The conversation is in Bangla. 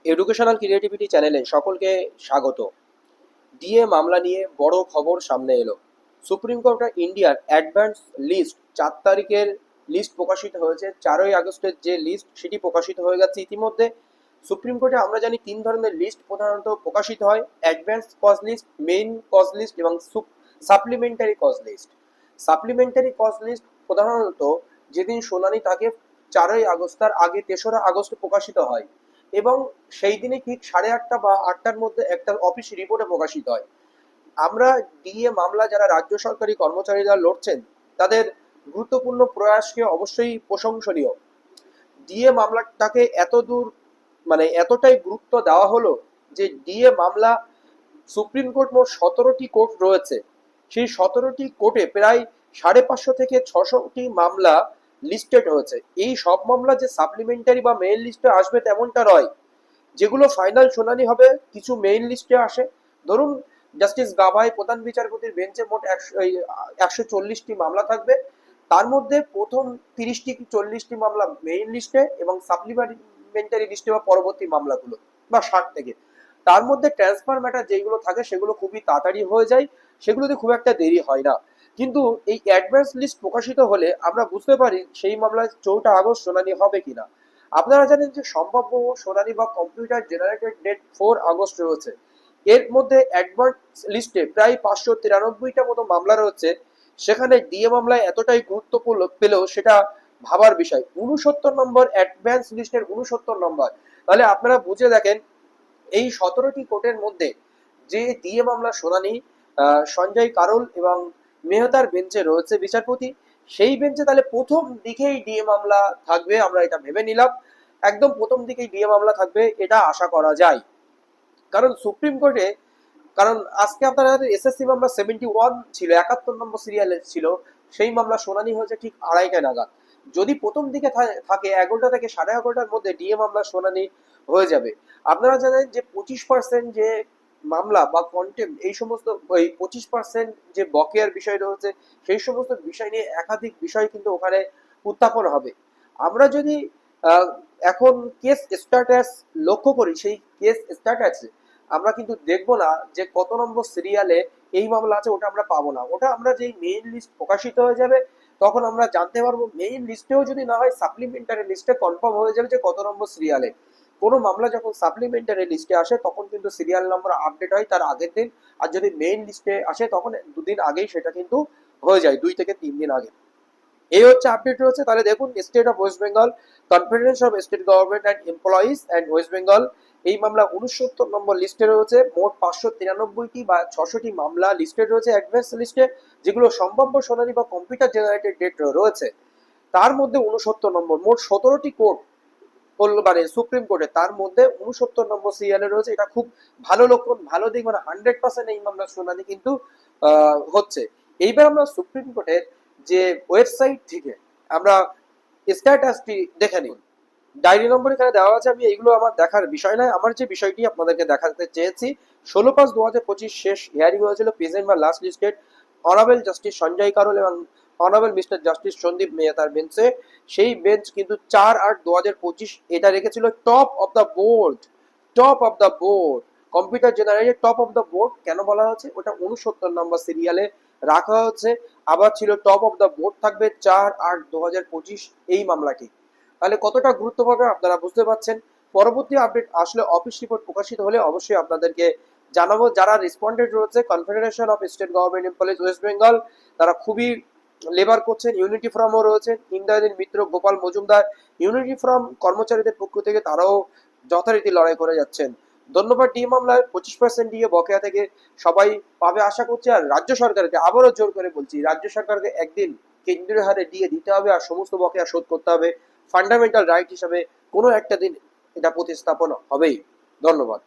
এডুকেশনাল ক্রিয়েটিভিটি চ্যানেলে সকলকে স্বাগত। ডিএ মামলা নিয়ে বড় খবর সামনে এলো। সুপ্রিম কোর্ট অফ ইন্ডিয়ার অ্যাডভান্স লিস্ট 4 তারিখের লিস্ট প্রকাশিত হয়েছে। 4ই আগস্টের যে লিস্ট সেটি প্রকাশিত হয়ে গেছে ইতিমধ্যে। সুপ্রিম কোর্টে আমরা জানি 3 ধরনের লিস্ট প্রধানত প্রকাশিত হয়: advance cause list, main cause list এবং supplementary cause list. Supplementary cause list প্রধানত যেদিন শুনানি থাকে 4ই আগস্ট, তার আগে 3রা আগস্ট প্রকাশিত হয় এবং সেই দিনে ঠিক 8:30 বা 8টার মধ্যে একটা অফিস রিপোর্টে প্রকাশিত হয়। আমরা ডিএ মামলা যারা রাজ্য সরকারি কর্মচারীরা লড়ছেন তাদের গুরুত্বপূর্ণ প্রয়াসকে অবশ্যই প্রশংসনীয়। ডিএ মামলাটাকে এত দূর এতটাই গুরুত্ব দেওয়া হলো যে ডিএ মামলা সুপ্রিম কোর্ট মোট 17টি কোর্ট রয়েছে। সেই 17টি কোর্টে প্রায় 550 থেকে 600টি মামলা লিস্টেড হয়েছে। এই সব মামলা যে সাপ্লিমেন্টারি বা মেইন লিস্টে আসবে তেমনটা নয়। যেগুলো ফাইনাল শুনানি হবে কিছু মেইন লিস্টে আসে। ধরুন জাস্টিস গাভাই প্রধান বিচারপতির বেঞ্চে মোট 140টি মামলা থাকবে। তার মধ্যে প্রথম 30টি কি 40টি মামলা মেইন লিস্টে এবং সাপ্লিমেন্টারি লিস্টে বা পরবর্তী মামলাগুলো বা 60 থেকে। তার মধ্যে ট্রান্সফার ম্যাটার যেগুলো থাকে সেগুলো খুবই তাড়াতাড়ি হয়ে যায়, সেগুলোতে খুব একটা দেরি হয় না। কিন্তু এই অ্যাডভান্স লিস্ট প্রকাশিত হলে আমরা বুঝতে পারি সেই মামলায় 4টা আগস্ট শুনানি হবে কিনা। আপনারা জানেন যে সম্ভাব্য শুনানি বা কম্পিউটার জেনারেটেড ডেট 4 আগস্ট রয়েছে। এর মধ্যে অ্যাডভান্স লিস্টে প্রায় 593টা মতো মামলা রয়েছে। সেখানে ডিএ মামলায় এতটাই গুরুত্ব পেলেও সেটা ভাবার বিষয়। 69 নম্বর অ্যাডভান্স লিস্টের 69 নম্বর। তাহলে আপনারা বুঝে দেখেন এই 17টি কোর্টের মধ্যে যে ডিএ মামলা শুনানি সঞ্জয় কারোল এবং মেহতার বেঞ্চে রয়েছে বিচারপতি, সেই বেঞ্চে তাহলে প্রথম দিকেই ডিএ মামলা থাকবে, আমরা এটা ভেবে নিলাম। একদম প্রথম দিকেই ডিএ মামলা থাকবে এটা আশা করা যায়। কারণ সুপ্রিম কোর্টে, কারণ আজকে আপনারা এসএসসি মামলা 71 ছিল, 71 নম্বর সিরিয়ালে ছিল, সেই মামলা শুনানি হয়েছে ঠিক 2:30 নাগাদ। যদি প্রথম দিকে থাকে 11টা থেকে 11:30টার মধ্যে ডিএ মামলা শুনানি হয়ে যাবে। আপনারা জানেন যে 25% যে মামলা বা কন্টেম্প, এই সমস্ত এই 25% যে বকেয়ার বিষয় রয়েছে সেই সমস্ত বিষয় নিয়ে একাধিক বিষয় কিন্তু ওখানে উত্থাপন হবে। আমরা যদি আহ, এখন কেস স্ট্যাটাস লক্ষ্য করি, সেই কেস স্ট্যাটাসে আমরা কিন্তু দেখবো না যে কত নম্বর সিরিয়ালে এই মামলা আছে, ওটা আমরা পাবো না। ওটা আমরা যেই মেইন লিস্ট প্রকাশিত হয়ে যাবে তখন আমরা জানতে পারবো। মেইন লিস্টেও যদি না হয় সাপ্লিমেন্টারি লিস্টে কনফার্ম হয়ে যাবে যে কত নম্বর সিরিয়ালে। কোনো মামলা যখন সাপ্লিমেন্টারি লিস্টে আসে তখন কিন্তু সিরিয়াল নম্বর আপডেট হয় তার আগের দিন। আর যদি মেইন লিস্টে আসে তখন 2 দিন আগেই সেটা কিন্তু হয়ে যায়, 2 থেকে 3 দিন আগে। এই হচ্ছে আপডেট রয়েছে। তাহলে দেখুন, state of West Bengal, confederation of state government and employees and West Bengal, এই মামলা 69 নম্বর লিস্টে রয়েছে। মোট 593টি বা 600টি মামলা লিস্টেড রয়েছে অ্যাডভান্স লিস্টে, যেগুলো সম্ভাব্য শুনানি বা কম্পিউটার জেনারেটেড ডেট রয়েছে। তার মধ্যে 69 নম্বর, মোট 17টি কোর্ট সুপ্রিম কোর্টে, তার মধ্যে 69 নম্বর সিরিয়ালে রয়েছে। এটা খুব ভালো লক্ষণ, ভালো দিক। 100% এই মামলার শুনানি কিন্তু হচ্ছে। এইবার আমরা সুপ্রিম কোর্টের যে ওয়েবসাইট থেকে আমরা স্ট্যাটাসটি দেখে নিন। ডায়েরি নম্বর এখানে দেওয়া আছে। আমি এইগুলো আমার দেখার বিষয় নয়, আমার যে বিষয়টি আপনাদেরকে দেখাতে চেয়েছি, 16/5/2025 শেষ হিয়ারিং হয়েছিল প্রেজেন্ট বা last listed honourable justice Sanjay Karol এবং অনারেবল মিস্টার জাস্টিস সন্দীপ মেহতার বেঞ্চে। সেই বেঞ্চ কিন্তু 4/8/2025 এটা রেখেছিল top of the board. Top of the board computer generated top of the board কেন বলা হচ্ছে, ওটা 69 নম্বর সিরিয়ালে রাখা হচ্ছে। আবার ছিল টপ অফ দ্য বোর্ড থাকবে 4/8/2025 এই মামলাটি। তাহলে কতটা গুরুত্ব পাবে আপনারা বুঝতে পারছেন। পরবর্তী আপডেট আসলে, অফিস রিপোর্ট প্রকাশিত হলে অবশ্যই আপনাদেরকে জানাবো। যারা রেসপন্ডেন্ট রয়েছে, confederation of state government employees West Bengal, তারা খুবই লেবার করছেন। ইউনিটি ফ্রমও রয়েছেন, ইন্দ্রানীল মিত্র, গোপাল মজুমদার, ইউনিটি ফ্রম কর্মচারীদের পক্ষ থেকে তারাও যথারীতি লড়াই করে যাচ্ছেন। ধন্যবাদ। ডি মামলায় 25% দিয়ে বকেয়া থেকে সবাই পাবে আশা করছি। আর রাজ্য সরকারকে আবারও জোর করে বলছি, রাজ্য সরকারকে একদিন কেন্দ্রীয় হারে দিয়ে দিতে হবে আর সমস্ত বকেয়া শোধ করতে হবে। ফান্ডামেন্টাল রাইট হিসাবে কোনো একটা দিন এটা প্রতিস্থাপন হবেই। ধন্যবাদ।